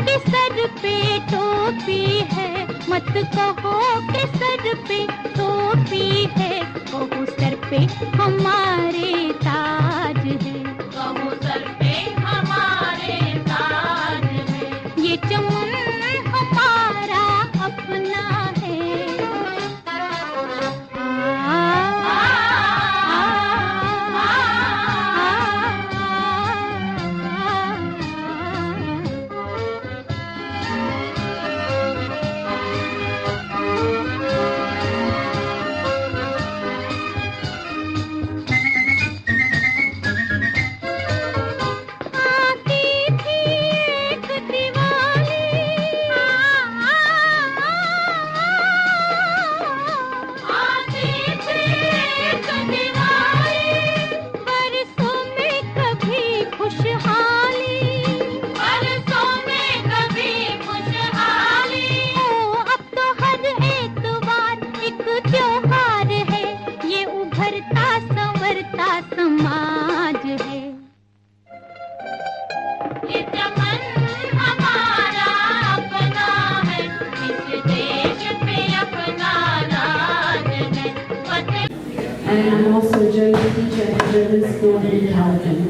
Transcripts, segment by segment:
कि सर पे टोपी है, मत कहो कि सर पे टोपी है, कहो सर पे हमारे ताज है, कहो सर पे हमारे ताज है, ये चमन हमारा अपना है। समाज है, ये चमन हमारा अपना है, इस देश पे अपना राज है। And I'm also a German teacher at German School in Calvin.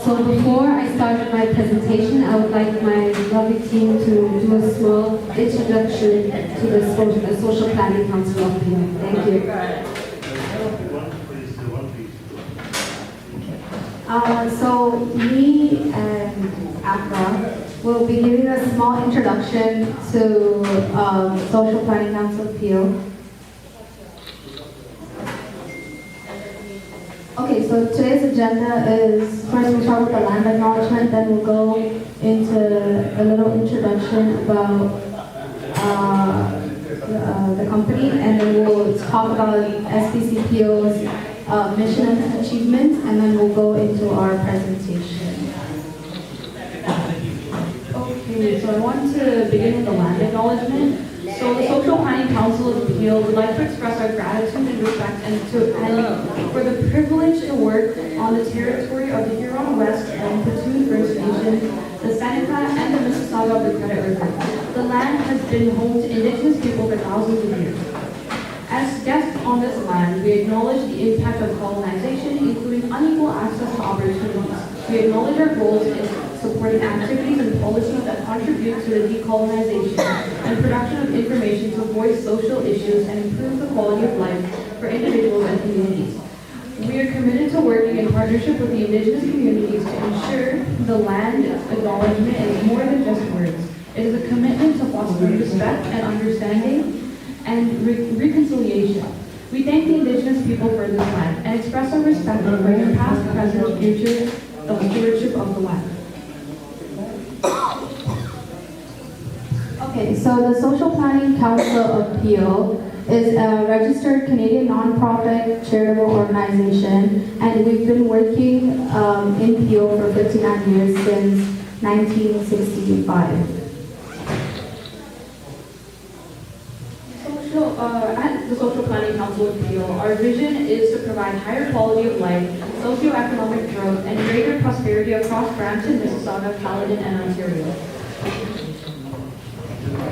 So before I start my presentation, I would like my lovely team to do a small introduction to the Social Planning Council of Pune. Thank you. So me and Afra will be giving a small introduction to Social Planning Council of Peel. Okay, so today's agenda is first we'll start with the land acknowledgement, then we'll go into a little introduction about the company, and then we'll talk about SPCPO's mission and achievements, and then we'll go into our presentation. Okay, so I want to begin with the land acknowledgement. So the Social Planning Council of Peel would like to express our gratitude and respect and for the privilege to work on the territory of the Huron West and Petun First Nation, the Seneca and the Mississauga of the Credit River. The land has been home to Indigenous people for thousands of years. As guests on this land, we acknowledge the impact of colonization, including unequal access to opportunities. We acknowledge our goals in supporting activities and policies that contribute to the decolonization and production of information to voice social issues and improve the quality of life for individuals and communities. We are committed to working in partnership with the Indigenous communities to ensure the land acknowledgement is more than just words. It is a commitment to foster respect and understanding and reconciliation. We thank the Indigenous people for this land and express our respect for their past, present, and future of stewardship of the land. Okay, so the Social Planning Council of Peel is a registered Canadian nonprofit charitable organization, and we've been working in Peel for 59 years since 1965. At the Social Planning Council of Peel, our vision is to provide higher quality of life, socioeconomic growth, and greater prosperity across Brampton, Mississauga, Caledon, and Ontario.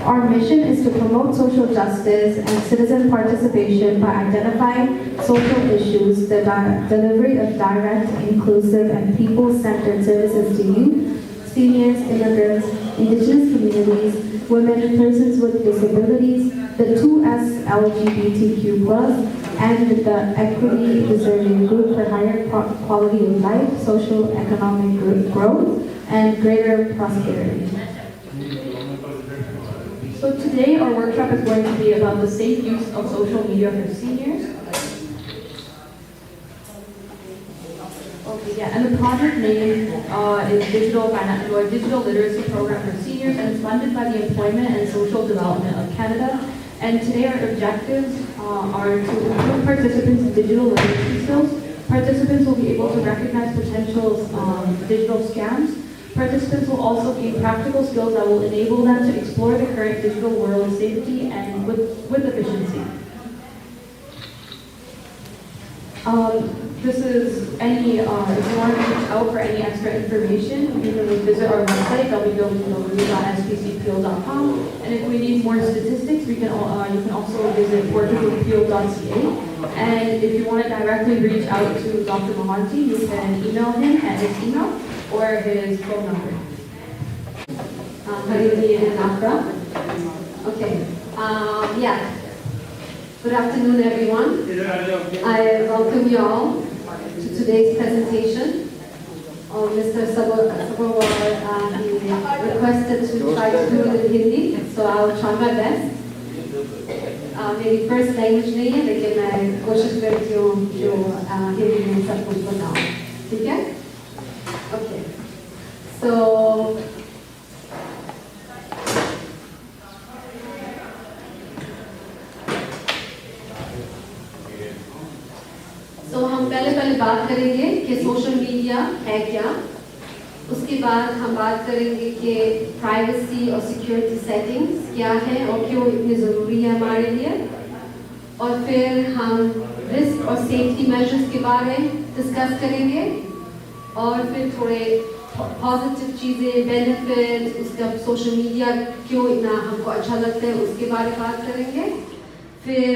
Our mission is to promote social justice and citizen participation by identifying social issues, the delivery of direct, inclusive, and people-centered services to youth, seniors, immigrants, Indigenous communities, women, persons with disabilities, the 2S LGBTQ+, and the equity deserving group for higher quality of life, social economic growth, and greater prosperity. So today our workshop is going to be about the safe use of social media for seniors. Okay, yeah, and the project name is Digital Literacy Program for Seniors, and it's funded by the Employment and Social Development of Canada. And today our objectives are to improve participants' digital literacy skills. Participants will be able to recognize potential digital scams. Participants will also gain practical skills that will enable them to explore the current digital world safely and with efficiency. this is any, if you want to reach out for any extra information, you can visit our website, www.spcpeel.com. And if we need more statistics, you can also visit portugalpeel.ca. And if you want to directly reach out to Dr. Mohanty, you can email him at his email or his phone number. Harini and Afra. Okay. Yeah. Good afternoon, everyone. I welcome you all to today's presentation. Mr. Sabharwal, he requested to try to do it in Hindi, so I'll try my best. मेरी first language नहीं है, लेकिन मैं कोशिश करती हूँ जो हिंदी में सब कुछ बताऊँ, ठीक है? ओके, तो हम पहले बात करेंगे कि सोशल मीडिया है क्या, उसके बाद हम बात करेंगे कि प्राइवेसी और सिक्योरिटी सेटिंग्स क्या है और क्यों इतनी ज़रूरी है हमारे लिए, और फिर हम रिस्क और सेफ्टी मेजर्स के बारे में डिस्कस करेंगे, और फिर थोड़े पॉजिटिव चीज़ें, बेनिफिट्स, उसका सोशल मीडिया क्यों इतना हमको अच्छा लगता है उसके बारे में बात करेंगे। फिर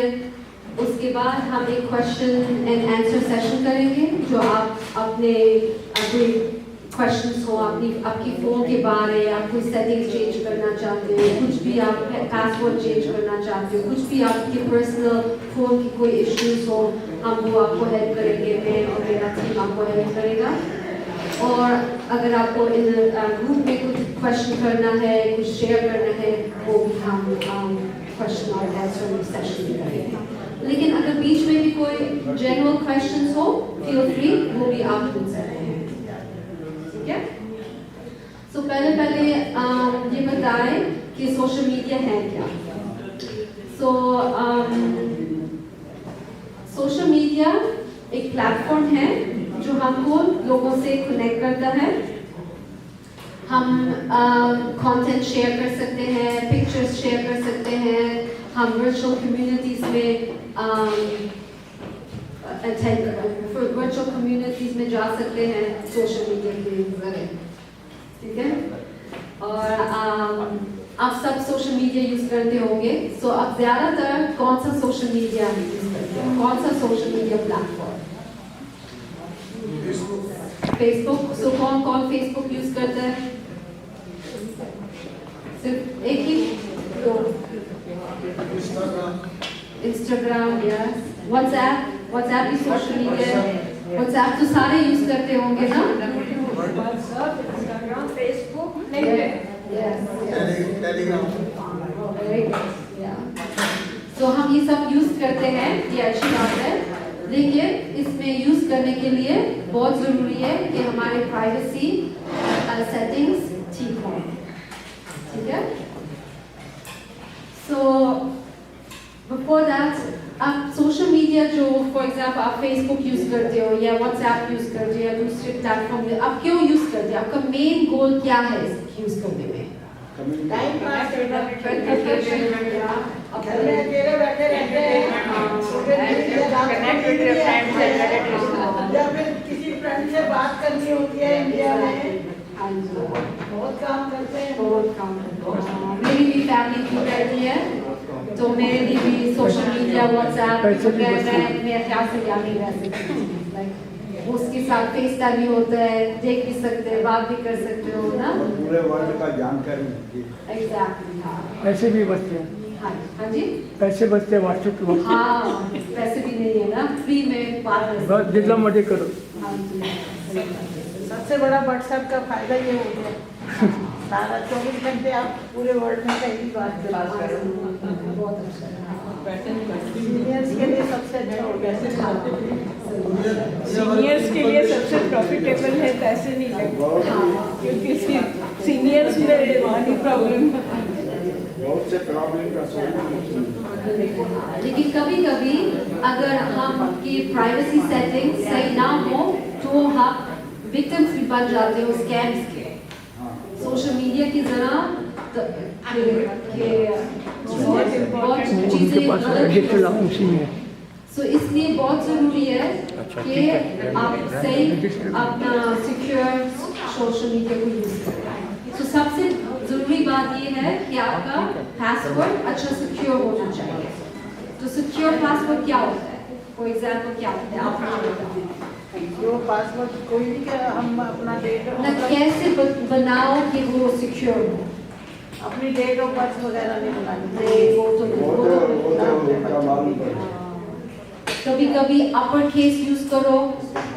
उसके बाद हम एक क्वेश्चन एंड आंसर सेशन करेंगे, जो आप अपने कोई क्वेश्चंस हो आपकी फ़ोन के बारे, आप कोई सेटिंग्स चेंज करना चाहते हो, कुछ भी आप पासवर्ड चेंज करना चाहते हो, कुछ भी आपके पर्सनल फ़ोन की कोई इश्यूज हो, हम वो आपको हेल्प करेंगे, मैं और मेरा टीम आपको हेल्प करेगा। और अगर आपको इन ग्रुप में कुछ क्वेश्चन करना है, कुछ शेयर करना है, वो भी हम क्वेश्चन और आंसर सेशन में करेंगे। लेकिन अगर बीच में भी कोई जनरल क्वेश्चंस हो, फील फ्री, वो भी आप पूछ सकते हैं, ठीक है? तो पहले ये बताएं कि सोशल मीडिया है क्या। सोशल मीडिया एक प्लेटफॉर्म है जो हमको लोगों से कनेक्ट करता है। हम कंटेंट शेयर कर सकते हैं, पिक्चर्स शेयर कर सकते हैं, हम वर्चुअल कम्युनिटीज़ में में जा सकते हैं सोशल मीडिया के जरिए, ठीक है? और आप सब सोशल मीडिया यूज़ करते होंगे, सो आप ज़्यादातर कौन सा सोशल मीडिया यूज़ करते हैं, कौन सा social media platform? Facebook. So कौन फेसबुक यूज़ करता है? सिर्फ एक ही? Instagram, yes. व्हाट्सएप भी सोशल मीडिया, व्हाट्सएप तो सारे यूज करते होंगे ना? व्हाट्सएप, इंस्टाग्राम, फेसबुक, तो हम ये सब यूज करते हैं, ये अच्छी बात है, लेकिन इसमें यूज करने के लिए बहुत जरूरी है कि हमारे प्राइवेसी सेटिंग्स ठीक हो, ठीक है? So before that, आप सोशल मीडिया जो फॉर एग्जाम्पल आप फेसबुक यूज़ करते हो या व्हाट्सएप यूज़ करते हो या दूसरे प्लेटफॉर्म में, आप क्यों यूज़ करते हो? आपका मेन गोल क्या है इस यूज़ करने में? टाइम पास करना, या फिर किसी फ्रेंड से बात करनी होती है इंडिया में, बहुत काम करते हैं, बहुत काम करते हैं। मेरी भी फैमिली की करती है, तो मेरी भी सोशल मीडिया व्हाट्सएप मेरे ख्याल से क्या नहीं रह सकती, उसके साथ फेस टाइम भी होता है, देख भी सकते हैं, बात भी कर सकते हो ना, पूरे वर्ल्ड का जानकारी मिलती है। एग्जैक्टली, हाँ। पैसे भी बचते हैं। हाँ जी, पैसे बचते हैं व्हाट्सएप। हाँ, पैसे भी नहीं है ना, फ्री में बात कर सकते हैं। जितना मर्जी करो। हाँ जी, सबसे बड़ा व्हाट्सएप का फायदा ये हो गया, सारा 24 घंटे आप पूरे वर्ल्ड में कहीं भी बात कर सकते हो। बहुत अच्छा है। सीनियर्स के लिए सबसे अच्छा हो गया, सीनियर्स के लिए सबसे प्रॉफिटेबल है, पैसे नहीं लगते, क्योंकि सीनियर्स में मनी प्रॉब्लम, बहुत से प्रॉब्लम का सॉल्यूशन। लेकिन कभी-कभी अगर हम की प्राइवेसी सेटिंग सही ना हो, तो हम विक्टिम्स भी बन जाते हैं स्कैम्स के। सोशल मीडिया की जरा बहुत चीजें सो इसलिए बहुत ज़रूरी है कि आप सही अपना सिक्योर सोशल मीडिया को यूज़ करें। तो सबसे ज़रूरी बात ये है कि आपका पासवर्ड अच्छा सिक्योर होना चाहिए। तो सिक्योर पासवर्ड क्या होता है? फॉर एग्जाम्पल क्या होता है आप मुझे बताओ। जो पासवर्ड कोई भी क्या हम अपना डेट ना कैसे बनाओ कि वो सिक्योर हो? अपनी डेट ऑफ बर्थ वगैरह नहीं बनानी। नहीं वो तो नहीं। कभी कभी अपर केस यूज करो,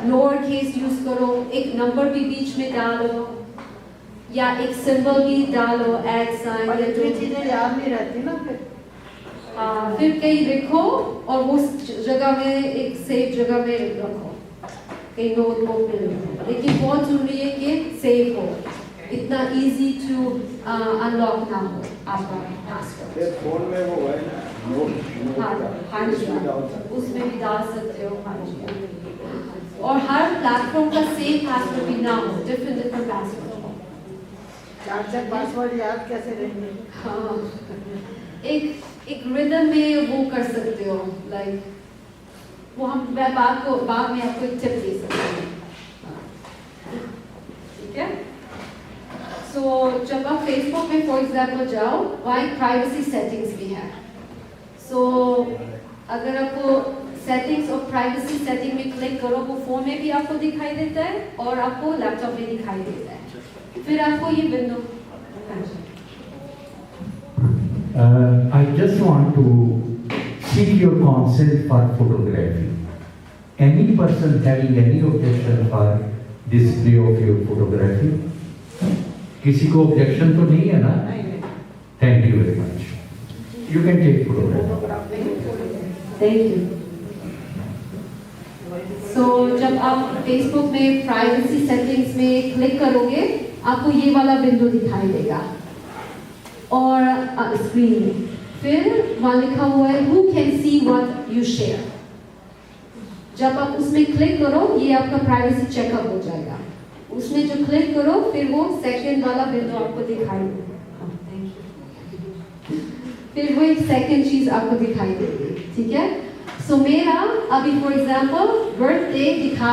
लोअर केस यूज करो, एक नंबर भी बीच में डालो या एक सिंबल भी डालो, एड साइन। पर इतनी चीजें याद नहीं रहती ना फिर कहीं लिखो और वो जगह में एक सेफ जगह में रखो, कहीं नोटबुक में रखो। लेकिन बहुत जरूरी है कि सेफ हो, इतना इजी टू अनलॉक ना हो आपका पासवर्ड। फोन में वो है ना, हाँ जी, उसमें भी डाल सकते हो। हाँ जी, और हर प्लेटफॉर्म का सेम पासवर्ड भी ना हो, डिफरेंट पासवर्ड हो। चार पासवर्ड याद कैसे रहेंगे? हाँ, एक रिदम में वो कर सकते हो, लाइक वो हम बाद में आपको एक टिप दे सकते हैं। ठीक है? सो जब आप फेसबुक में फॉर एग्जाम्पल जाओ, वहाँ प्राइवेसी सेटिंग्स भी है। सो अगर आपको सेटिंग्स और प्राइवेसी सेटिंग में क्लिक करो, वो फोन में भी आपको दिखाई देता है और आपको लैपटॉप में दिखाई देता है। फिर आपको ये window I just want to seek your consent for photography. Any person having any objection for display of your photography? किसी को objection तो नहीं है ना? Thank you very much. You can take photograph. Thank you. So जब आप Facebook में privacy settings में क्लिक करोगे, आपको ये वाला विंडो दिखाई देगा और स्क्रीन में फिर वहाँ लिखा हुआ है Who can see what you share। जब आप उसमें क्लिक करो, ये आपका प्राइवेसी चेकअप हो जाएगा। उसमें जो क्लिक करो, फिर वो सेकंड वाला विंडो आपको दिखाई देगा। फिर वो एक सेकंड चीज आपको दिखाई देगी। ठीक है? सो मेरा अभी फॉर एग्जाम्पल बर्थडे दिखा,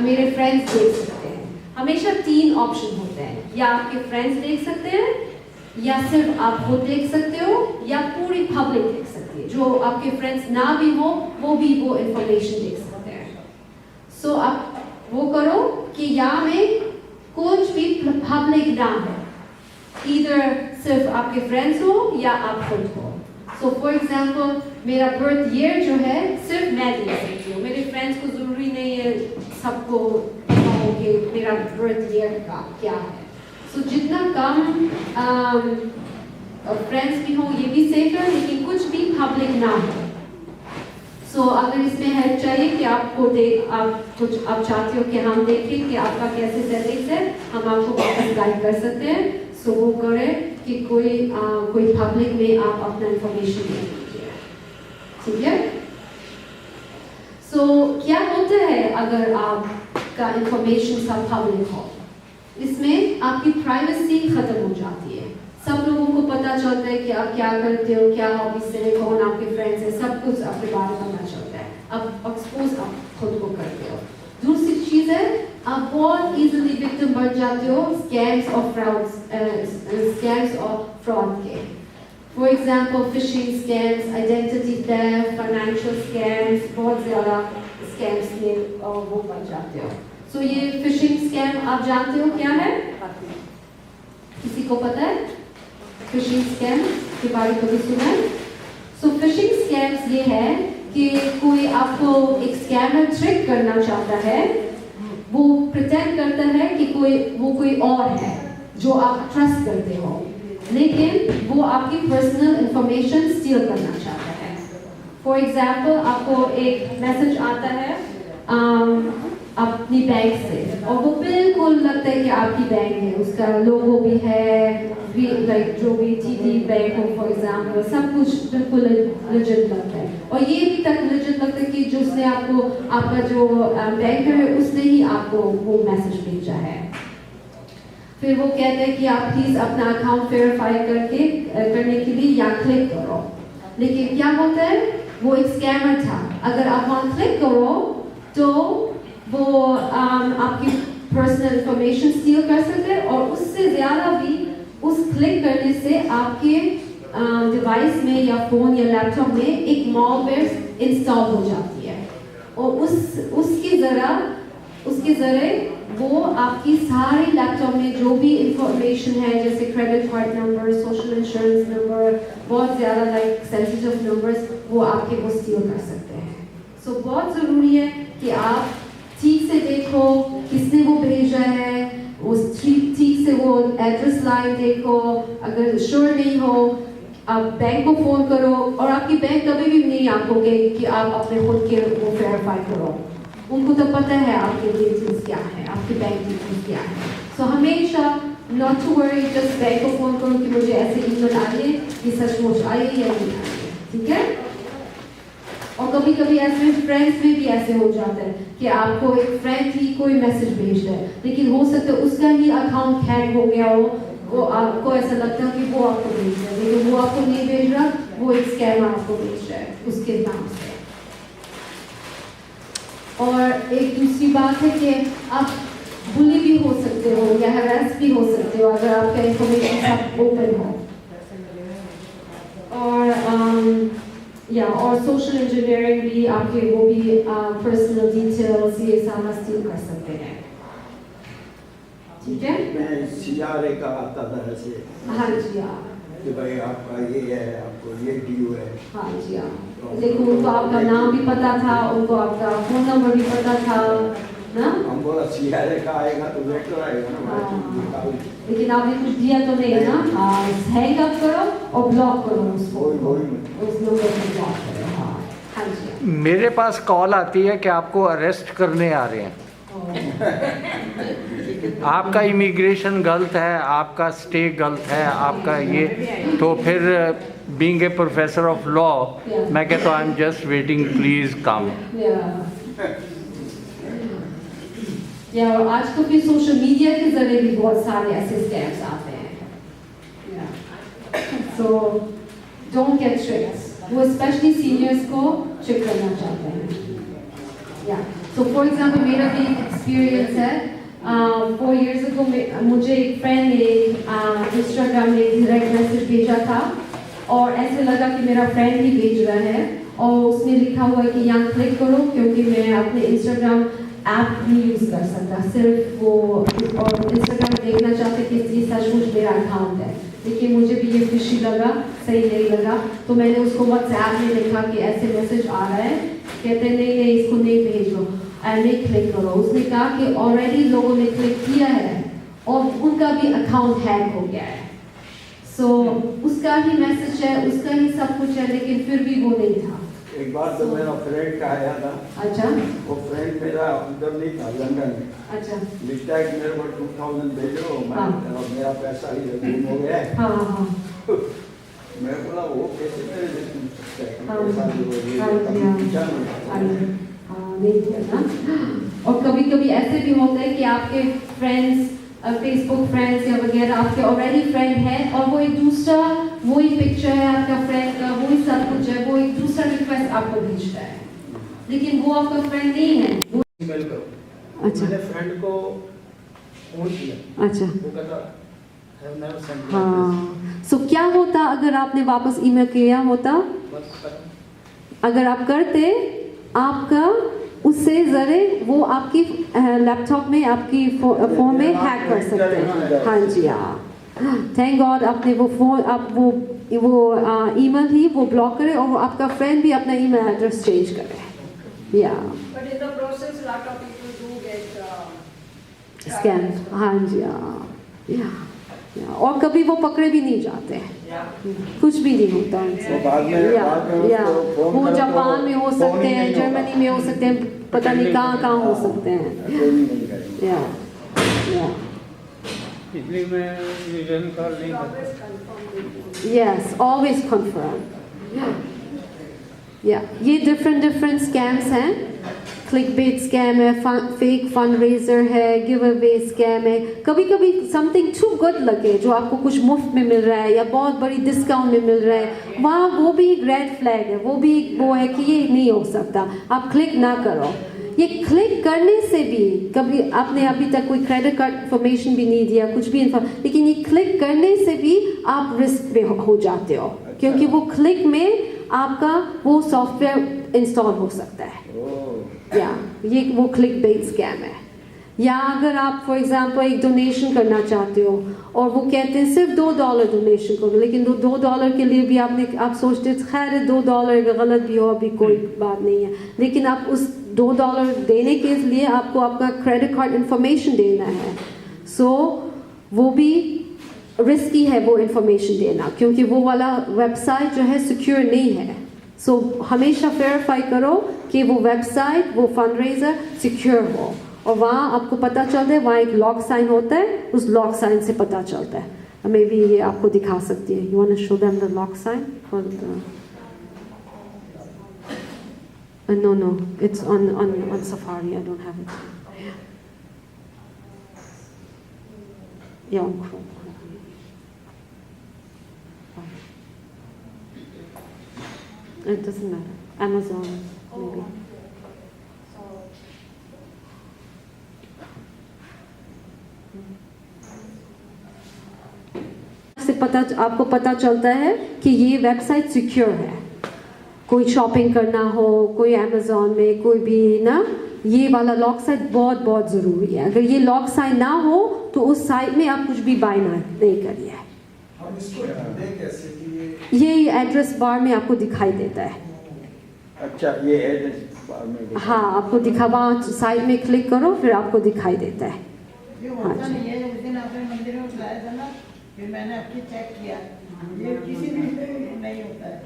मेरे फ्रेंड्स देख सकते हैं। हमेशा 3 ऑप्शन होते हैं, या आपके फ्रेंड्स देख सकते हैं, या सिर्फ आप वो देख सकते हो, या पूरी पब्लिक देख सकती है। जो आपके फ्रेंड्स ना भी हो, वो भी वो इंफॉर्मेशन देख सकते हैं। सो आप वो करो कि यहाँ में कुछ भी पब्लिक ना हो, इधर सिर्फ आपके फ्रेंड्स हो या आप खुद हो। सो फॉर एग्जाम्पल मेरा बर्थ ईयर जो है सिर्फ मैं देख सकती हूँ, मेरे फ्रेंड्स को जरूरी नहीं है सबको पता हो कि मेरा बर्थ ईयर का क्या है। सो जितना कम फ्रेंड्स भी हो ये भी सेफ है, लेकिन कुछ भी पब्लिक ना हो। सो अगर इसमें हेल्प चाहिए कि आपको आप चाहते हो कि हम देखें कि आपका कैसे सेटिंग्स है, हम आपको वापस गाइड कर सकते हैं। सो वो करें कि कोई पब्लिक में आप अपना इंफॉर्मेशन दे दीजिए। ठीक है? सो क्या होता है अगर आपका इंफॉर्मेशन सब पब्लिक हो? इसमें आपकी प्राइवेसी खत्म हो जाती है। सब लोगों को पता चलता है कि आप क्या करते हो, क्या हॉबीज है, कौन आपके फ्रेंड्स हैं, सब कुछ आपके बारे में पता चलता है। अब एक्सपोज आप खुद को करते हो। दूसरी चीज है, आप बहुत इजीली विक्टिम बन जाते हो स्कैम्स और फ्रॉड के। For example fishing scams, identity theft, financial scams, बहुत ज्यादा स्कैम्स में वो बन जाते हो। सो ये फिशिंग स्कैम आप जानते हो क्या है? किसी को पता है फिशिंग स्कैम के बारे में कभी सुना है? सो फिशिंग स्कैम्स ये है कि कोई आपको एक स्कैमर ट्रिक करना चाहता है, वो प्रिटेंड करता है कि कोई और है जो आप ट्रस्ट करते हो, लेकिन वो आपकी पर्सनल इंफॉर्मेशन स्टील करना चाहता है। फॉर एग्जाम्पल आपको एक मैसेज आता है अपनी बैंक से, और वो बिल्कुल लगता है कि आपकी बैंक है, उसका लोगो भी है, लाइक जो भी TD बैंक हो फॉर एग्जाम्पल, सब कुछ बिल्कुल लेजिट लगता है। और ये भी तक लेजिट लगता है कि जो उसने आपको, आपका जो बैंकर है उसने ही आपको वो मैसेज भेजा है। फिर वो कहते हैं कि आप प्लीज अपना अकाउंट वेरीफाई करने के लिए यहाँ क्लिक करो। लेकिन क्या होता है, वो एक स्कैमर था। अगर आप वहाँ क्लिक करो तो वो आपकी पर्सनल इंफॉर्मेशन स्टील कर सकते हैं और उससे ज़्यादा भी उस क्लिक करने से आपके डिवाइस में या फ़ोन या लैपटॉप में एक मॉलवेयर इंस्टॉल हो जाती है और उसके ज़रिए वो आपकी सारी लैपटॉप में जो भी इंफॉर्मेशन है जैसे credit card number, social insurance number, बहुत ज़्यादा लाइक सेंसिटिव नंबर्स वो आपके वो स्टील कर सकते हैं। सो बहुत ज़रूरी है कि आप ठीक से देखो किसने वो भेजा है, वो ठीक से वो एड्रेस लाइन देखो, अगर श्योर नहीं हो आप बैंक को फ़ोन करो और आपकी बैंक कभी भी नहीं आंकोगे कि आप अपने खुद के वो वेरीफाई करो, उनको तो पता है आपके डिटेल्स क्या है, आपके बैंक डिटेल्स क्या है। सो हमेशा not to worry, just bank को फ़ोन करो कि मुझे ऐसे ईमेल आई है, ये सचमुच आई है या नहीं आई है, ठीक है। और कभी कभी ऐसे फ्रेंड्स में भी ऐसे हो जाता है कि आपको एक फ्रेंड ही कोई मैसेज भेज रहा है लेकिन हो सकता है उसका ही अकाउंट हैक हो गया हो, वो आपको ऐसा लगता है कि वो आपको भेज रहा है लेकिन वो आपको नहीं भेज रहा, वो एक स्कैम आपको भेज रहा है उसके नाम से। और एक दूसरी बात है कि आप बुली भी हो सकते हो या हरास भी हो सकते हो अगर आपका इंफॉर्मेशन सब ओपन हो। और सोशल इंजीनियरिंग भी आपके वो भी पर्सनल डिटेल्स ये सारा स्टील कर सकते हैं, ठीक है। मैं सीआरए का आता था ऐसे, हाँ जी हाँ, कि भाई आपका ये है, आपको ये ड्यू है। हाँ जी हाँ, लेकिन उनको आपका नाम भी पता था, उनको आपका फोन नंबर भी पता था ना। हम बोला सीआरए का आएगा तो वेक्टर आएगा ना, लेकिन आपने कुछ दिया तो नहीं ना। हैंग अप करो और ब्लॉक करो उसको, उस नंबर को ब्लॉक करो। हाँ जी, मेरे पास कॉल आती है कि आपको अरेस्ट करने आ रहे हैं, आपका इमिग्रेशन गलत है, आपका स्टे गलत है, आपका ये, तो फिर being a professor of law मैं कहता हूँ I am just waiting, please come. या आज तो फिर सोशल मीडिया के जरिए भी बहुत सारे ऐसे स्कैम्स आते हैं। सो डोंट गेट ट्रिक्स, वो स्पेशली सीनियर्स को ट्रिक करना चाहते हैं। सो फॉर एग्जाम्पल मेरा भी एक एक्सपीरियंस है। 4 years ago मुझे एक फ्रेंड ने इंस्टाग्राम में डायरेक्ट मैसेज भेजा था और ऐसे लगा कि मेरा फ्रेंड ही भेज रहा है और उसने लिखा हुआ है कि यहाँ क्लिक करो क्योंकि मैं अपने इंस्टाग्राम ऐप नहीं यूज़ कर सकता, सिर्फ वो और इंस्टाग्राम देखना चाहते कि ये सचमुच मेरा अकाउंट है। लेकिन मुझे भी ये खुशी लगा, सही नहीं लगा, तो मैंने उसको व्हाट्सएप में लिखा कि ऐसे मैसेज आ रहा है, कहते नहीं इसको नहीं भेजो, नहीं क्लिक करो। उसने कहा कि ऑलरेडी लोगों ने क्लिक किया है और उनका भी अकाउंट हैक हो गया है। सो उसका ही मैसेज है, उसका ही सब कुछ है, लेकिन फिर भी वो नहीं था। एक बार तो मेरा फ्रेंड का आया था। अच्छा, वो फ्रेंड मेरा उधर नहीं था, लंदन में। अच्छा, लिखता है कि मेरे को 2000 भेजो, मेरा पैसा ही गुम हो गया है। हाँ। मैं बोला वो कैसे मेरे लिए पूछ सकता है, हाँ, पैसा जो नहीं किया ना। और कभी कभी ऐसे भी होता है कि आपके फ्रेंड्स, फेसबुक फ्रेंड्स या वगैरह आपके ऑलरेडी फ्रेंड है और वो एक दूसरा, वही पिक्चर है आपका फ्रेंड का, वही सब कुछ है, वो एक दूसरा रिक्वेस्ट आपको भेजता है लेकिन वो आपका फ्रेंड नहीं है। वो ईमेल करो। अच्छा, मैंने फ्रेंड को फोन किया, अच्छा, वो कहता हैव नेवर सेंड। हाँ। सो क्या होता अगर आपने वापस ईमेल किया होता? अगर आप करते, आपका उससे जरिए वो आपकी लैपटॉप में, आपकी फोन में हैक कर सकते हैं। हाँ जी हाँ, थैंक गॉड आपने वो फोन, आप वो ईमेल ही वो ब्लॉक करे और वो आपका फ्रेंड भी अपना ईमेल एड्रेस चेंज करे। या But in the process, lot of people do get scam. हाँ जी हाँ, या और कभी वो पकड़े भी नहीं जाते हैं, कुछ भी नहीं होता उनसे। या वो जापान में हो सकते हैं, जर्मनी में हो सकते हैं, पता नहीं कहाँ हो सकते हैं। या इसलिए मैं रिटर्न कॉल नहीं करता। Yes, always confirm. या ये डिफरेंट स्कैम्स हैं। क्लिकबेट स्कैम है, फेक फंड रेजर है, गिव अवे स्कैम है। कभी कभी समथिंग टू गुड लगे, जो आपको कुछ मुफ्त में मिल रहा है या बहुत बड़ी डिस्काउंट में मिल रहा है, वहाँ वो भी एक रेड फ्लैग है, वो भी वो है कि ये नहीं हो सकता, आप क्लिक ना करो। ये क्लिक करने से भी, कभी आपने अभी तक कोई क्रेडिट कार्ड इंफॉर्मेशन भी नहीं दिया, कुछ भी लेकिन ये क्लिक करने से भी आप रिस्क में हो जाते हो, क्योंकि वो क्लिक में आपका वो सॉफ्टवेयर इंस्टॉल हो सकता है। या ये वो क्लिक बेस्ड स्कैम है। या अगर आप फॉर एग्जांपल एक डोनेशन करना चाहते हो और वो कहते हैं सिर्फ $2 डोनेशन करो, लेकिन $2 के लिए भी आप सोचते हैं खैर $2 गलत भी हो अभी कोई बात नहीं है, लेकिन आप उस $2 देने के लिए आपको आपका क्रेडिट कार्ड इंफॉर्मेशन देना है। सो वो भी रिस्की है वो इंफॉर्मेशन देना, क्योंकि वो वाला वेबसाइट जो है सिक्योर नहीं है। सो हमेशा वेरीफाई करो कि वो वेबसाइट, वो फंड रेजर सिक्योर हो, और वहाँ आपको पता चलता है, वहाँ एक लॉक साइन होता है, उस लॉक साइन से पता चलता है। मे बी ये आपको दिखा सकती है। You want to show them the lock sign for no, it's on Safari. I don't have it. Yeah, on Chrome. It doesn't matter. Amazon, maybe. से आपको पता चलता है कि ये वेबसाइट सिक्योर है। कोई शॉपिंग करना हो, कोई अमेज़ॉन में, कोई भी ना, ये वाला लॉक साइन बहुत बहुत ज़रूरी है। अगर ये लॉक साइन ना हो तो उस साइट में आप कुछ भी बाय नहीं करिए। हम इसको ढूंढें कैसे कि ये एड्रेस बार में आपको दिखाई देता है। अच्छा, ये एड्रेस बार में हाँ, आपको दिखा, वहाँ साइट में क्लिक करो, फिर आपको दिखाई देता है। हाँ जी, ये उस दिन आपने मंदिर में बुलाया था ना, फिर मैंने आपकी चेक किया, ये किसी भी नहीं होता है,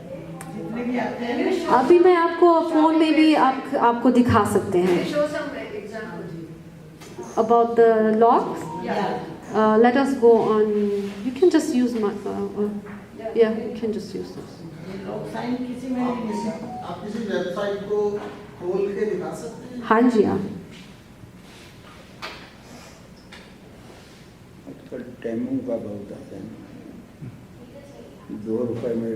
जितने भी आते हैं। अभी मैं आपको फोन में भी आपको दिखा सकते हैं। About the locks, let us go on. You can just use my. Yeah, you can just use this. Lock sign किसी में नहीं है। आप किसी वेबसाइट को खोल के दिखा सकते हैं? हाँ जी, हाँ। आजकल टेमू का बहुत आता है, $2 में।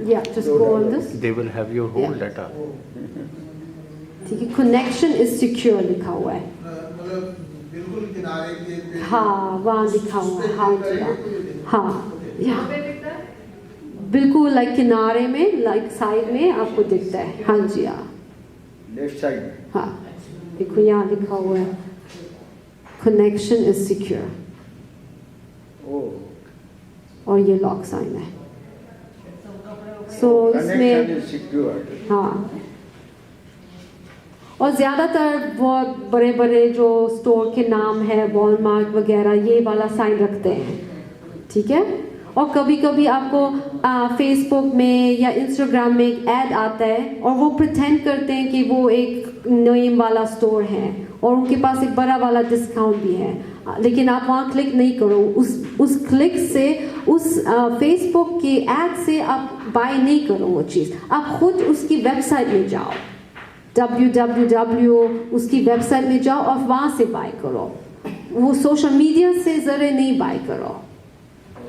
Yeah, just go on this. They will have your whole data. ठीक है, कनेक्शन इज सिक्योर लिखा हुआ है। मतलब बिल्कुल किनारे के हाँ, वहाँ लिखा हुआ है। हाँ जी, हाँ, यहाँ बिल्कुल लाइक किनारे में, लाइक साइड में आपको दिखता है। हाँ जी, हाँ, लेफ्ट साइड। हाँ, देखो यहाँ लिखा हुआ है कनेक्शन इज सिक्योर, और ये लॉक साइन है। सो इसमें हाँ, और ज़्यादातर वो बड़े बड़े जो स्टोर के नाम है, वॉलमार्ट वगैरह, ये वाला साइन रखते हैं। ठीक है, और कभी कभी आपको फेसबुक में या इंस्टाग्राम में एक ऐड आता है और वो प्रिटेंड करते हैं कि वो एक नेम वाला स्टोर है और उनके पास एक बड़ा वाला डिस्काउंट भी है, लेकिन आप वहाँ क्लिक नहीं करो। उस क्लिक से, उस फेसबुक के ऐड से आप बाय नहीं करो वो चीज़। आप खुद उसकी वेबसाइट में जाओ, www उसकी वेबसाइट में जाओ और वहाँ से बाय करो। वो सोशल मीडिया से ज़रा नहीं बाय करो,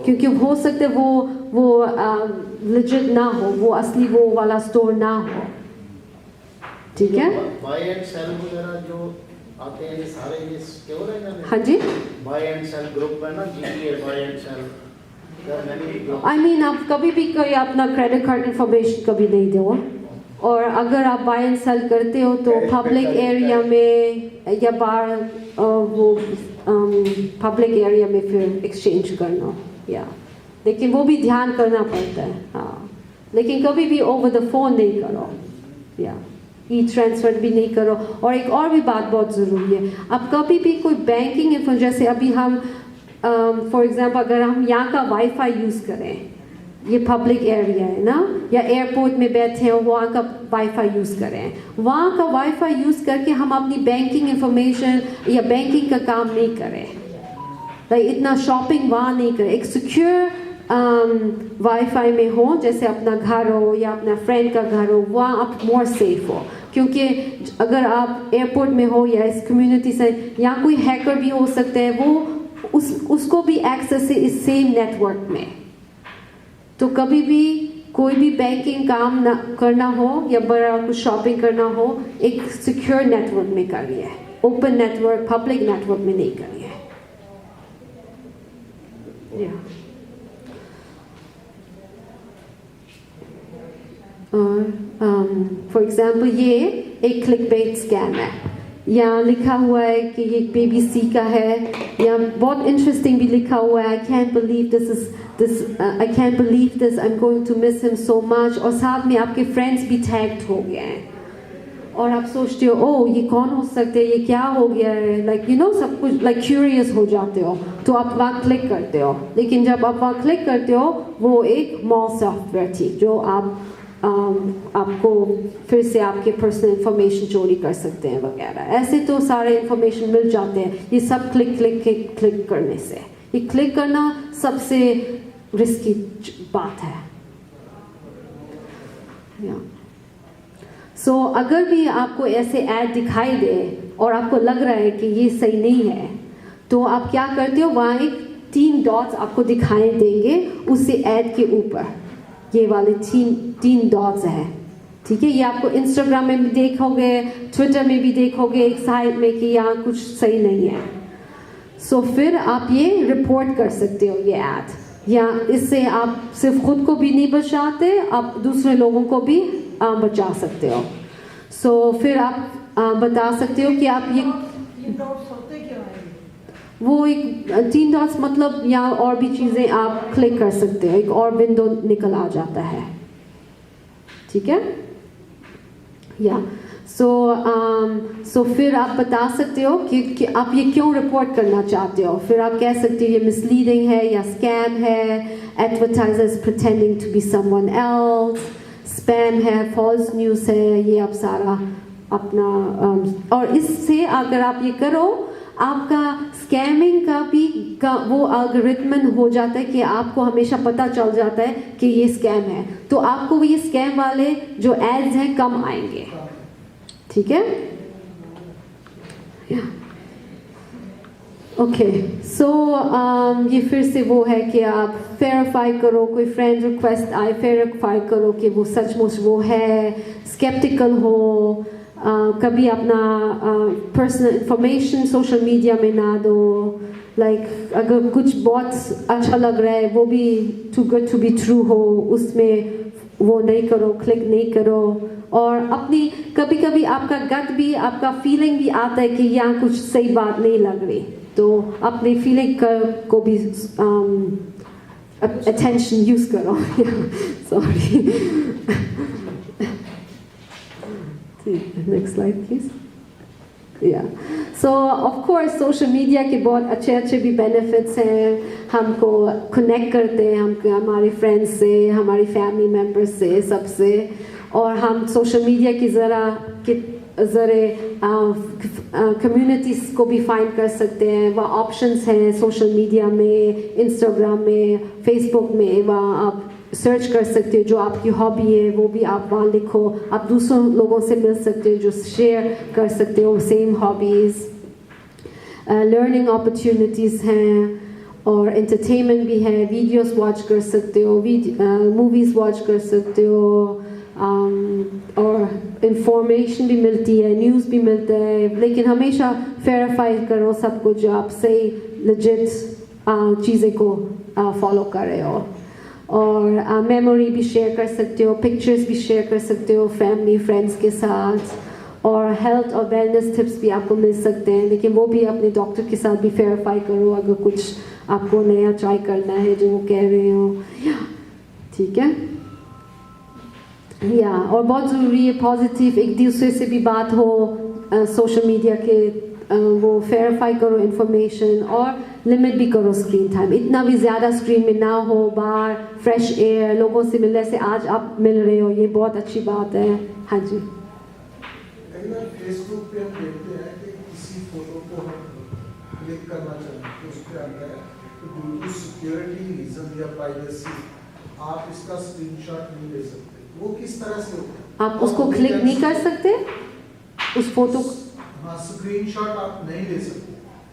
क्योंकि हो सकता है वो लेजिट ना हो, वो असली वो वाला स्टोर ना हो। ठीक है, बाय एंड सेल वगैरह जो आते हैं, ये सारे ये सिक्योर है ना? हाँ जी, बाय एंड सेल ग्रुप है ना, GTA buy and sell. I mean आप कभी भी कोई अपना क्रेडिट कार्ड इंफॉर्मेशन कभी नहीं दो, और अगर आप बाय एंड सेल करते हो तो पब्लिक एरिया में या बाहर वो पब्लिक एरिया में फिर एक्सचेंज करना, या लेकिन वो भी ध्यान करना पड़ता है। हाँ, लेकिन कभी भी ओवर द फोन नहीं करो, या ई ट्रांसफर भी नहीं करो। और एक और भी बात बहुत ज़रूरी है, आप कभी भी कोई बैंकिंग इंफॉर्मेशन, जैसे अभी हम फॉर एग्जांपल अगर हम यहाँ का वाईफाई यूज़ करें, ये पब्लिक एरिया है ना, या एयरपोर्ट में बैठे हैं वहाँ का वाईफाई यूज़ करें, वहाँ का वाईफाई यूज़ करके हम अपनी बैंकिंग इंफॉर्मेशन या बैंकिंग का काम नहीं करें, लाइक इतना शॉपिंग वहाँ नहीं करें। एक सिक्योर वाईफाई में हो, जैसे अपना घर हो या अपना फ्रेंड का घर हो, वहाँ आप मोर सेफ हो। क्योंकि अगर आप एयरपोर्ट में हो या इस कम्युनिटी से, यहाँ कोई हैकर भी हो सकते हैं, वो उसको भी एक्सेस है इस सेम नेटवर्क में। तो कभी भी कोई भी बैंकिंग काम ना करना हो या बड़ा कुछ शॉपिंग करना हो, एक सिक्योर नेटवर्क में करिए, ओपन नेटवर्क, पब्लिक नेटवर्क में नहीं करिए। फॉर एग्जाम्पल ये एक क्लिकबेट स्कैम है, यहाँ लिखा हुआ है कि ये BBC का है, यहाँ बहुत इंटरेस्टिंग भी लिखा हुआ है, I can't believe this, I'm going to miss him so much, और साथ में आपके फ्रेंड्स भी टैग्ड हो गए हैं और आप सोचते हो ओह ये कौन हो सकते हैं, ये क्या हो गया है, लाइक यू नो सब कुछ लाइक क्यूरियस हो जाते हो, तो आप वहाँ क्लिक करते हो। लेकिन जब आप वहाँ क्लिक करते हो वो एक मॉल सॉफ्टवेयर थी जो आपको फिर से आपके पर्सनल इंफॉर्मेशन चोरी कर सकते हैं वगैरह। ऐसे तो सारे इंफॉर्मेशन मिल जाते हैं, ये सब क्लिक करने से। ये क्लिक करना सबसे रिस्की बात है। सो अगर भी आपको ऐसे ऐड दिखाई दे और आपको लग रहा है कि ये सही नहीं है, तो आप क्या करते हो, वहाँ एक 3 डॉट्स आपको दिखाई देंगे उससे ऐड के ऊपर, ये वाले 3 डॉट्स है, ठीक है। ये आपको इंस्टाग्राम में भी देखोगे, ट्विटर में भी देखोगे एक साइड में कि यहाँ कुछ सही नहीं है। सो फिर आप ये रिपोर्ट कर सकते हो ये ऐड, या इससे आप सिर्फ खुद को भी नहीं बचाते, आप दूसरे लोगों को भी बचा सकते हो। सो फिर आप बता सकते हो कि आप ये वो एक 3 डॉट्स मतलब या और भी चीज़ें आप क्लिक कर सकते हो, एक और विंडो निकल आ जाता है, ठीक है। या सो फिर आप बता सकते हो कि आप ये क्यों रिपोर्ट करना चाहते हो। फिर आप कह सकते हो ये मिसलीडिंग है या स्कैम है, advertisers pretending to be someone else, spam है, फॉल्स न्यूज़ है, ये आप सारा अपना और इससे अगर आप ये करो, आपका स्कैमिंग का वो एल्गोरिथम हो जाता है कि आपको हमेशा पता चल जाता है कि ये स्कैम है, तो आपको ये स्कैम वाले जो एड्स हैं कम आएंगे, ठीक है। ओके, सो ये फिर से वो है कि आप वेरीफाई करो, कोई फ्रेंड रिक्वेस्ट आए वेरीफाई करो कि वो सचमुच वो है, स्केप्टिकल हो, कभी अपना पर्सनल इंफॉर्मेशन सोशल मीडिया में ना दो, लाइक अगर कुछ बहुत अच्छा लग रहा है वो भी too good to be true हो, उसमें वो नहीं करो, क्लिक नहीं करो। और अपनी कभी कभी आपका गट भी, आपका फीलिंग भी आता है कि यहाँ कुछ सही बात नहीं लग रही, तो अपनी फीलिंग को भी अटेंशन यूज करो। Sorry, next slide please. So of course social media के बहुत अच्छे भी बेनिफिट्स हैं, हमको कनेक्ट करते हैं हमारे फ्रेंड्स से, हमारी फैमिली मेम्बर्स से, सबसे। और हम सोशल मीडिया के ज़रिए कम्युनिटीज़ को भी फाइंड कर सकते हैं। वहाँ ऑप्शंस हैं सोशल मीडिया में, इंस्टाग्राम में, फेसबुक में, वहाँ आप सर्च कर सकते हो जो आपकी हॉबी है वो भी आप वहाँ लिखो, आप दूसरों लोगों से मिल सकते हो जो शेयर कर सकते हो सेम हॉबीज़। लर्निंग अपॉर्चुनिटीज़ हैं और एंटरटेनमेंट भी है, वीडियोस वॉच कर सकते हो, मूवीज़ वॉच कर सकते हो, और इंफॉर्मेशन भी मिलती है, न्यूज़ भी मिलता है। लेकिन हमेशा वेरीफाई करो सब कुछ, जो आप सही लेजिट चीज़ें को फॉलो कर रहे हो। और मेमोरी भी शेयर कर सकते हो, पिक्चर्स भी शेयर कर सकते हो फैमिली फ्रेंड्स के साथ। और हेल्थ और वेलनेस टिप्स भी आपको मिल सकते हैं, लेकिन वो भी अपने डॉक्टर के साथ भी वेरीफाई करो अगर कुछ आपको नया ट्राई करना है जो वो कह रहे हो, ठीक है। या और बहुत ज़रूरी है पॉजिटिव, एक दूसरे से भी बात हो, सोशल मीडिया के वो वेरीफाई करो इंफॉर्मेशन, और लिमिट भी करो स्क्रीन टाइम, इतना भी ज़्यादा स्क्रीन में ना हो, बाहर फ्रेश एयर, लोगों से मिलने से आज आप मिल रहे हो, ये बहुत अच्छी बात है। हाँ जी, कई बार फेसबुक पे हम देखते हैं कि किसी फोटो को हम क्लिक करना चाहते हैं तो उस पर आता है तो सिक्योरिटी रीजन या प्राइवेसी आप इसका स्क्रीनशॉट नहीं ले सकते, वो किस तरह से होता है? आप उसको क्लिक नहीं कर सकते उस फोटो? हाँ, स्क्रीनशॉट आप नहीं ले सकते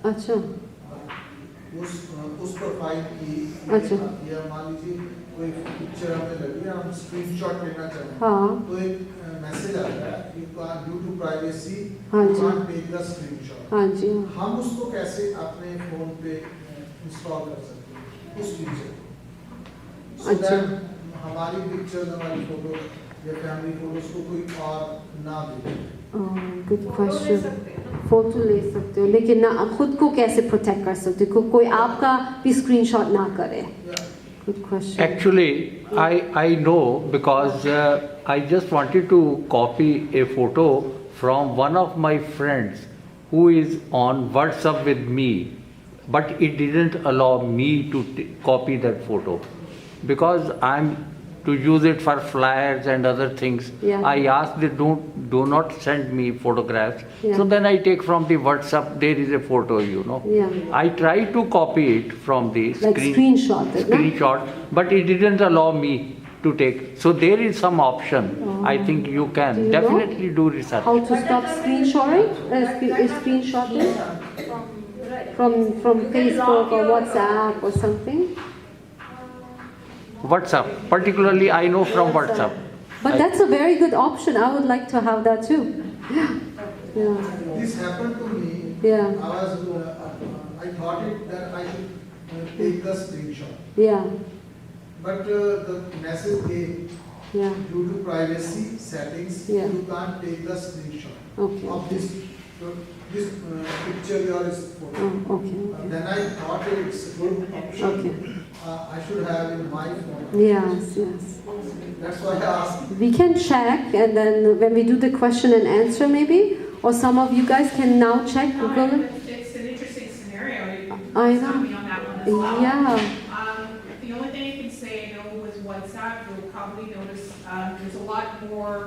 अच्छा उस प्रोफाइल की। अच्छा। या मान लीजिए कोई पिक्चर हमें लगी, हम स्क्रीनशॉट लेना चाहते हैं, हाँ तो एक मैसेज आता है कि ड्यू टू प्राइवेसी हाँ यू जी। Can't take the screenshot. हाँ जी। हम उसको कैसे अपने फोन पे इंस्टॉल कर सकते हैं उस फीचर को, so अच्छा। that हमारी पिक्चर, हमारी फोटो या फैमिली फोटोज को कोई और ना देखे। Good question. फोटो ले सकते हो लेकिन ना खुद को कैसे प्रोटेक्ट कर सकते हो, कोई आपका भी स्क्रीनशॉट ना करे? Good question. Actually, I know because I just wanted to copy a photo from one of my friends who is on WhatsApp with me, but it didn't allow me to copy that photo because I'm to use it for flyers and other things. Yeah. I asked they do not send me photographs. Yeah. So then I take from the WhatsApp. There is a photo, you know. Yeah. I tried to copy it from the Like screenshot it, no? screenshot, but it didn't allow me to take. So there is some option. I think you can Do you know definitely do research. how to stop screenshotting? Screenshotting from Facebook or WhatsApp or something? WhatsApp, particularly I know from WhatsApp. But that's a very good option. I would like to have that too. Yeah. This happened to me. Yeah. I thought it that I should take the screenshot, Yeah. but the message gave Yeah. due to privacy settings, Yeah. you can't take the screenshot Okay. of this picture or this photo. Oh, okay. Then I thought it's a good option. Okay. I should have in my phone. Yes, yes. That's why I asked. We can check, and then when we do the question and answer, maybe, or some of you guys can now check Google. It's an interesting scenario. You I can know. stop me on that one as well. Yeah. The only thing I can say, I know with WhatsApp, you'll probably notice there's a lot more,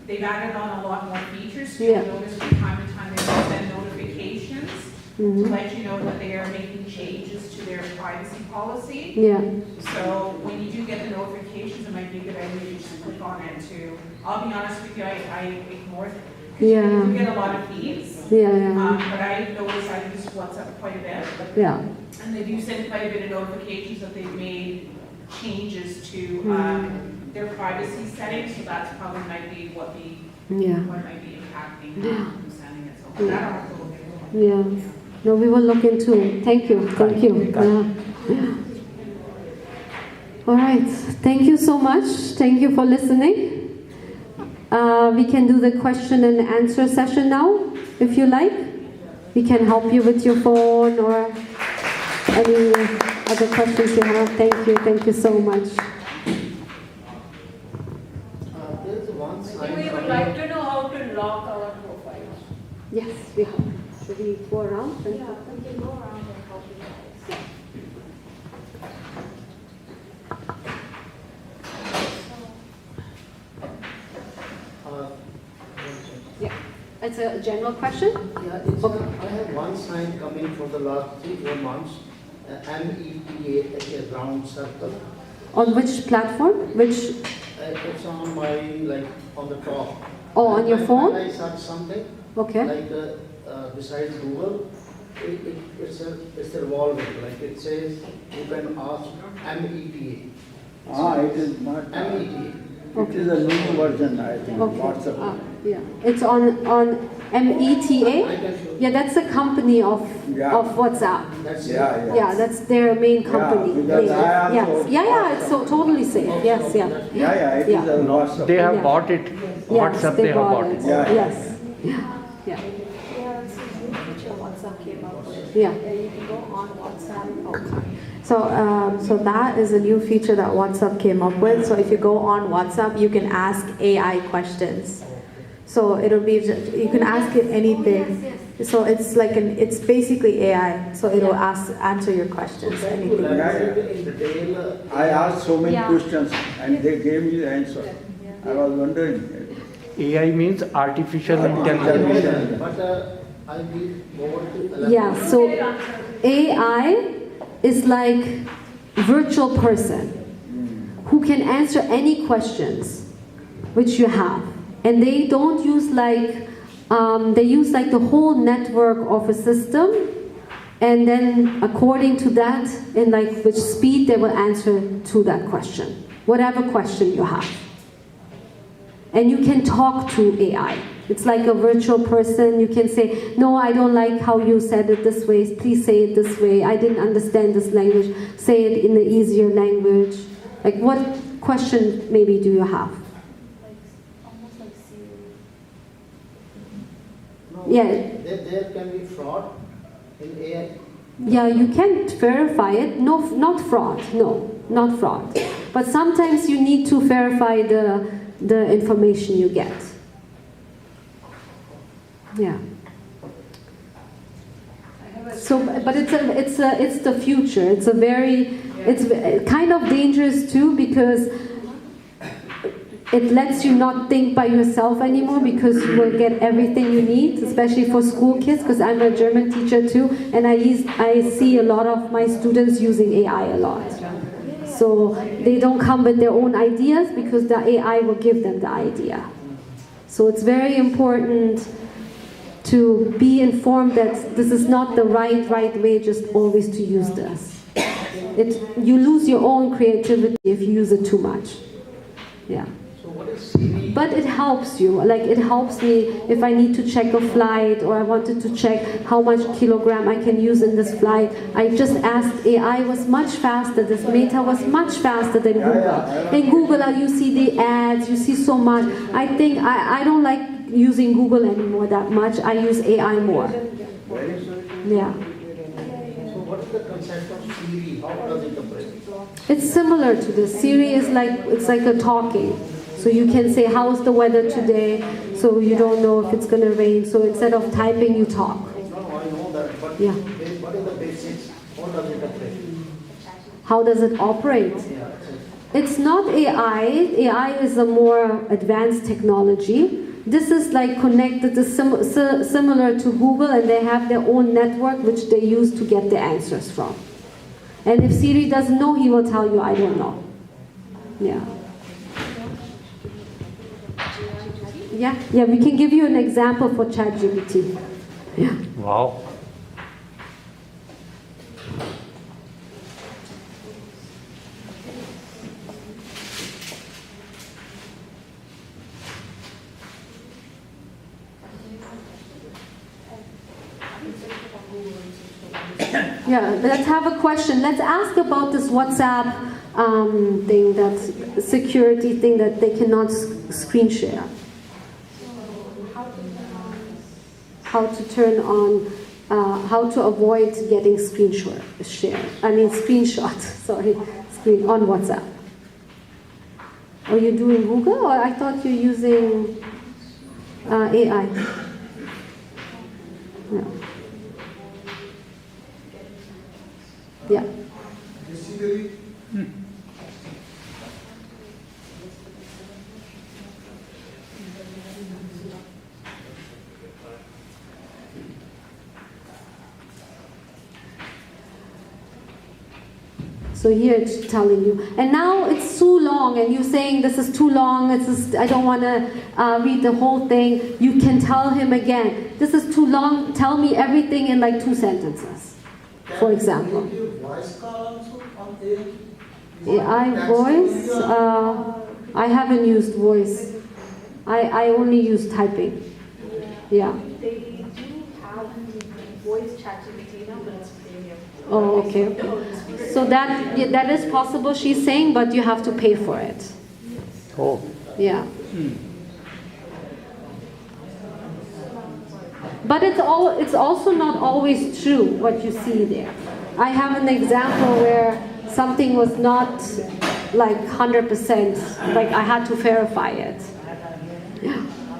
they've added on a lot more features. So Yeah. you'll notice from time to time they will send notifications to let you know that they are making changes to their privacy policy. Yeah. So when you do get the notifications, it might be a good idea to just click on it too. I'll be honest with you, I ignore it. Yeah. You get a lot of feeds. Yeah, yeah. But I notice I use WhatsApp quite a bit. Yeah. And they do send quite a bit of notifications that they've made changes to their privacy settings. So that's probably might be what Yeah. might be impacting them sending it. So that I'll have to look into. Yeah. No, we will look into it. Thank you. Thank you. Yeah. All right. Thank you so much. Thank you for listening. We can do the question and answer session now, if you like. We can help you with your phone or any other questions you have. Thank you. Thank you so much. There's one sign. We would like to know how to lock our profiles. Yes, we have. Should we go around? We can go around and help you guys. Yeah. It's a general question? Yeah, it's I have one sign coming for the last 3-4 months, META, like a round circle. On which platform? Which? It's on my, like, on the top. Oh, on your phone? When I search something, Okay. like besides Google, it's a revolving, like it says, you can ask META. It is not. META. It is a new version, I think, Okay. WhatsApp. Yeah. It's on META. Yeah, that's the company of WhatsApp. That's Yeah, Yeah, that's their main company. because I also- Yes. Yeah, it's so totally safe. Yes, yeah. Yeah, it is Yeah. a WhatsApp. They have Yeah. bought it. Yes, WhatsApp, they have bought it. Yeah. Yes. Yeah. Yeah, this is a new feature WhatsApp came up with. Yeah. You can go on WhatsApp. So that is a new feature that WhatsApp came up with. So if you go on WhatsApp, you can ask AI questions. So it'll be, you can ask it anything. So it's like it's basically AI. So it'll answer your questions, anything. I asked so many Yeah. questions and they gave me the answer. I was wondering. AI means artificial intelligence. But I need more to Yeah, so AI is like virtual person who can answer any questions which you have. And they don't use like, they use like the whole network of a system, and then according to that, in like which speed they will answer to that question, whatever question you have. And you can talk to AI. It's like a virtual person. You can say, no, I don't like how you said it this way. Please say it this way. I didn't understand this language. Say it in the easier language. Like, what question maybe do you have? Almost like Siri. No, Yeah. There can be fraud in AI. Yeah, you can't verify it. No, not fraud. No, not fraud. But sometimes you need to verify the information you get. Yeah. So, but it's the future. It's a very, it's kind of dangerous too, because it lets you not think by yourself anymore, because you will get everything you need, especially for school kids, because I'm a German teacher too, and I see a lot of my students using AI a lot. So they don't come with their own ideas, because the AI will give them the idea. So it's very important to be informed that this is not the right way just always to use this. You lose your own creativity if you use it too much. Yeah. So what is Siri? But it helps you. Like, it helps me if I need to check a flight, or I wanted to check how much kilogram I can use in this flight. I just asked AI, was much faster. This Meta was much faster than Google. In Google, you see the ads, you see so much. I think I don't like using Google anymore that much. I use AI more. Yeah. So what is the concept of Siri? How does it operate? It's similar to this. Siri is like, it's like a talking. So you can say, how's the weather today? So you don't know if it's going to rain. So instead of typing, you talk. No, I know that, but Yeah. what is the basics? How does it operate? How does it operate? It's not AI. AI is a more advanced technology. This is like connected, similar to Google, and they have their own network which they use to get the answers from. And if Siri doesn't know, he will tell you, I don't know. Yeah. Yeah, we can give you an example for ChatGPT. Yeah. Wow. Yeah, let's have a question. Let's ask about this WhatsApp thing, that security thing that they cannot screen share. How to turn on, how to avoid getting screenshot, sorry, screen on WhatsApp. Are you doing Google, or I thought you're using AI? No. Yeah. So here it's telling you, and now it's too long, and you're saying this is too long, I don't want to read the whole thing. You can tell him again, this is too long, tell me everything in like 2 sentences, for example. Can you voice call also on AI? AI voice? I haven't used voice. I only use typing. Yeah. They do have voice ChatGPT now, but it's premium. Oh, okay. So that is possible, she's saying, but you have to pay for it. Oh. Yeah. But it's also not always true what you see there. I have an example where something was not like 100%, like I had to verify it.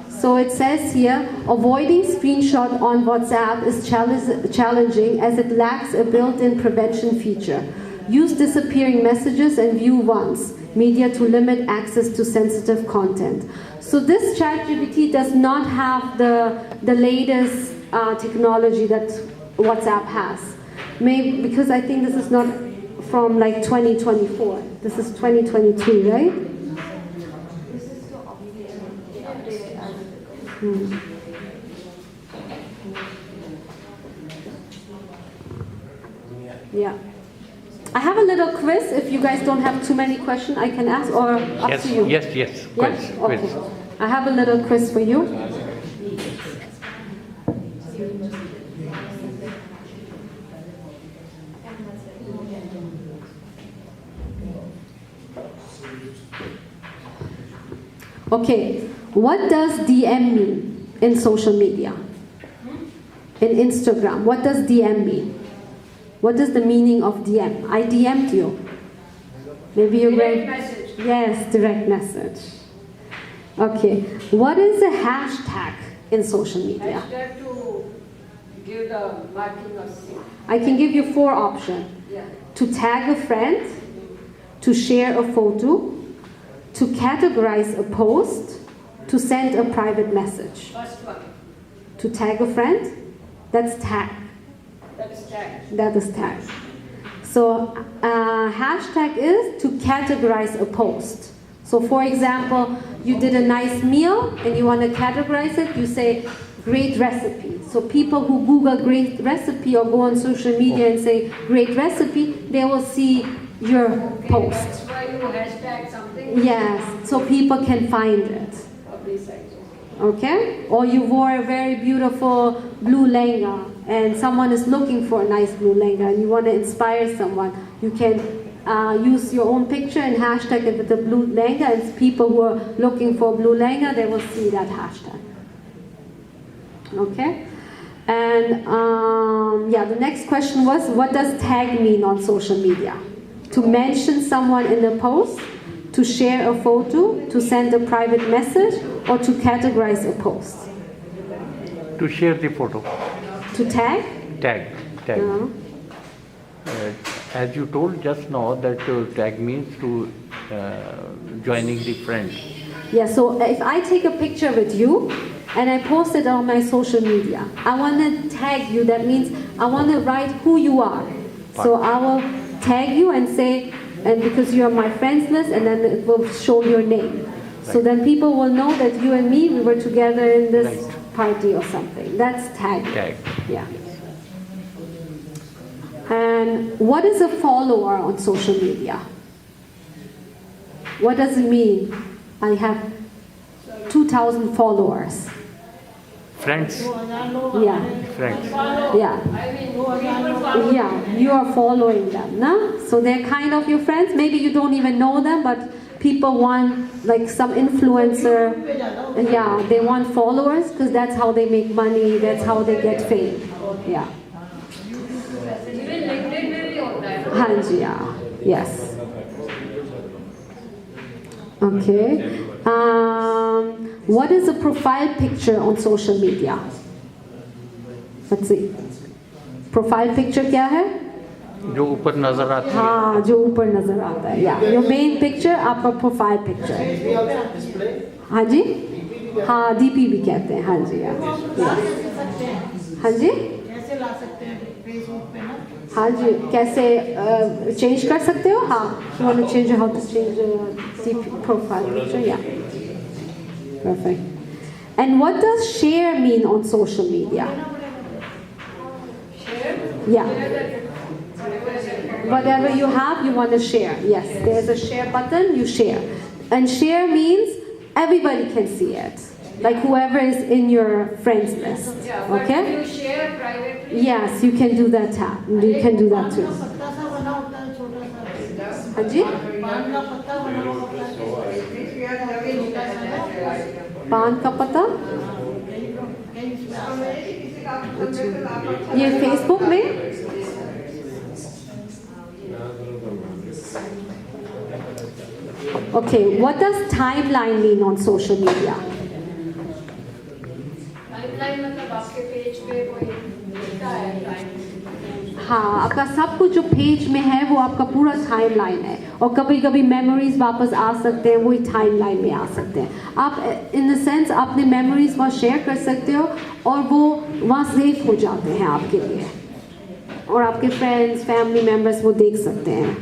So it says here, avoiding screenshot on WhatsApp is challenging as it lacks a built-in prevention feature. Use disappearing messages and view once media to limit access to sensitive content. So this ChatGPT does not have the latest technology that WhatsApp has. Maybe because I think this is not from like 2024. This is 2022, right? Yeah. I have a little quiz. If you guys don't have too many questions, I can ask, or up Yes, to you. yes, Yeah? quiz. Okay. I have a little quiz for you. Okay, what does DM mean in social media? In Instagram, what does DM mean? What is the meaning of DM? I DM'd you. Maybe you're Direct going. message. Yes, direct message. Okay, what is a hashtag in social media? Hashtag to give the marking or something. I can give you 4 options. Yeah. To tag a friend, to share a photo, to categorize a post, to send a private message. First one. To tag a friend, that's tag. That's tag. That is tag. So hashtag is to categorize a post. So for example, you did a nice meal and you want to categorize it, you say great recipe. So people who Google great recipe or go on social media and say great recipe, they will see your post. That's why you hashtag something. Yes, so people can find it. Okay? Or you wore a very beautiful blue lehenga and someone is looking for a nice blue lehenga and you want to inspire someone. You can use your own picture and hashtag it with the blue lehenga, and people who are looking for blue lehenga, they will see that hashtag. Okay? And yeah, the next question was, what does tag mean on social media? To mention someone in a post, to share a photo, to send a private message, or to categorize a post? To share the photo. To tag? Tag. As you told just now that tag means to joining the friend. Yeah, so if I take a picture with you and I post it on my social media, I want to tag you. That means I want to write who you are. So I will tag you and say, and because you are my friends list, and then it will show your name. So then people will know that you and me, we were together in this party or something. That's tag. Tag. Yeah. And what is a follower on social media? What does it mean? I have 2,000 followers. Friends. Yeah. Friends. Yeah. Yeah, you are following them, no? So they're kind of your friends. Maybe you don't even know them, but people want, like some influencer, yeah, they want followers because that's how they make money, that's how they get fame. Yeah. Even LinkedIn में भी होता है. हाँ जी, yeah. Yes. Okay. What is a profile picture on social media? Let's see. Profile picture क्या है? जो ऊपर नजर आता है. हाँ, जो ऊपर नजर आता है. Yeah. Your main picture, आपका profile picture. हाँ जी? हाँ, DP भी कहते हैं. हाँ जी, yeah. हाँ जी? कैसे ला सकते हैं फेसबुक पे ना? हाँ जी, कैसे चेंज कर सकते हो? हाँ, you want to change how to change DP profile picture? Yeah. Perfect. And what does share mean on social media? Yeah. Whatever you have, you want to share. Yes, there's a share button, you share. And share means everybody can see it. Like whoever is in your friends list. Okay? But you share privately. Yes, you can do that. You can do that too. पत्ता सा बना होता है छोटा सा. हाँ जी? पान का पत्ता बना होता है. पान का पत्ता? अच्छा. ये फेसबुक में? Okay, what does timeline mean on social media? Timeline मतलब आपके पेज पे कोई लिखता है टाइम. हाँ, आपका सब कुछ जो पेज में है वो आपका पूरा टाइमलाइन है. और कभी कभी मेमोरीज वापस आ सकते हैं, वही टाइमलाइन में आ सकते हैं. आप इन द सेंस अपने मेमोरीज वहाँ शेयर कर सकते हो और वो वहाँ सेव हो जाते हैं आपके लिए. और आपके फ्रेंड्स फैमिली मेम्बर्स वो देख सकते हैं।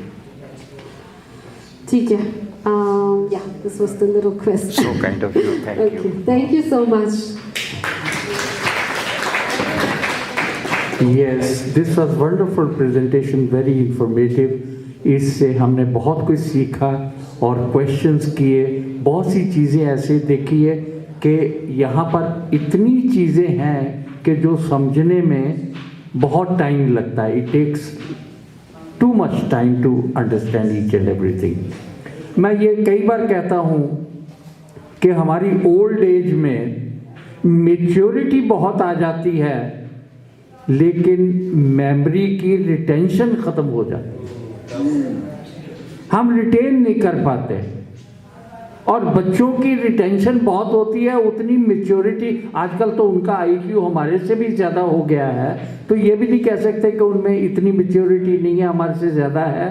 ठीक है, या this was the little quiz. So kind of you, thank you. Thank you so much. Yes, this was wonderful presentation, very informative. इससे हमने बहुत कुछ सीखा और क्वेश्चंस किए, बहुत सी चीज़ें ऐसे देखी है कि यहाँ पर इतनी चीज़ें हैं कि जो समझने में बहुत टाइम लगता है। It takes too much time to understand each and everything. मैं ये कई बार कहता हूँ कि हमारी ओल्ड एज में मेच्योरिटी बहुत आ जाती है, लेकिन मेमोरी की रिटेंशन ख़त्म हो जाती है। हम रिटेन नहीं कर पाते, और बच्चों की रिटेंशन बहुत होती है, उतनी मेच्योरिटी। आजकल तो उनका आईक्यू हमारे से भी ज़्यादा हो गया है, तो ये भी नहीं कह सकते कि उनमें इतनी मेच्योरिटी नहीं है, हमारे से ज़्यादा है।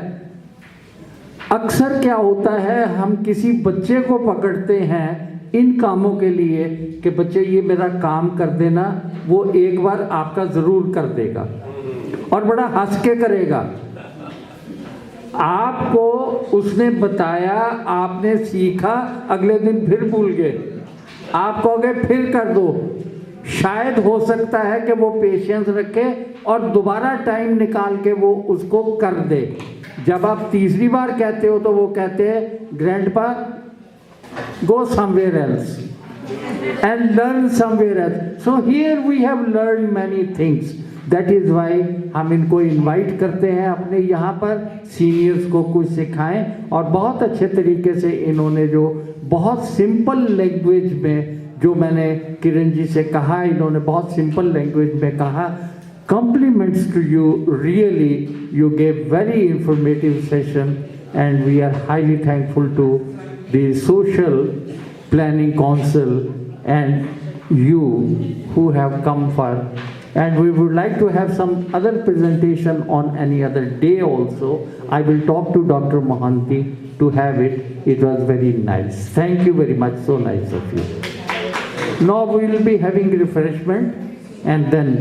अक्सर क्या होता है, हम किसी बच्चे को पकड़ते हैं इन कामों के लिए कि बच्चे ये मेरा काम कर देना, वो एक बार आपका ज़रूर कर देगा और बड़ा हंस के करेगा। आपको उसने बताया, आपने सीखा, अगले दिन फिर भूल गए, आप कहोगे फिर कर दो। शायद हो सकता है कि वो पेशेंस रखे और दोबारा टाइम निकाल के वो उसको कर दे। जब आप तीसरी बार कहते हो तो वो कहते हैं grandpa go somewhere else and learn somewhere else. So here we have learned many things. That is why हम इनको इनवाइट करते हैं अपने यहाँ पर, सीनियर्स को कुछ सिखाएं। और बहुत अच्छे तरीके से इन्होंने जो बहुत सिंपल लैंग्वेज में, जो मैंने किरण जी से कहा, इन्होंने बहुत सिंपल लैंग्वेज में कहा। Compliments to you, really you gave very informative session and we are highly thankful to the Social Planning Council and you who have come for, and we would like to have some other presentation on any other day also. I will talk to Dr. Mohanty to have it. It was very nice. Thank you very much, so nice of you. Now we will be having refreshment and then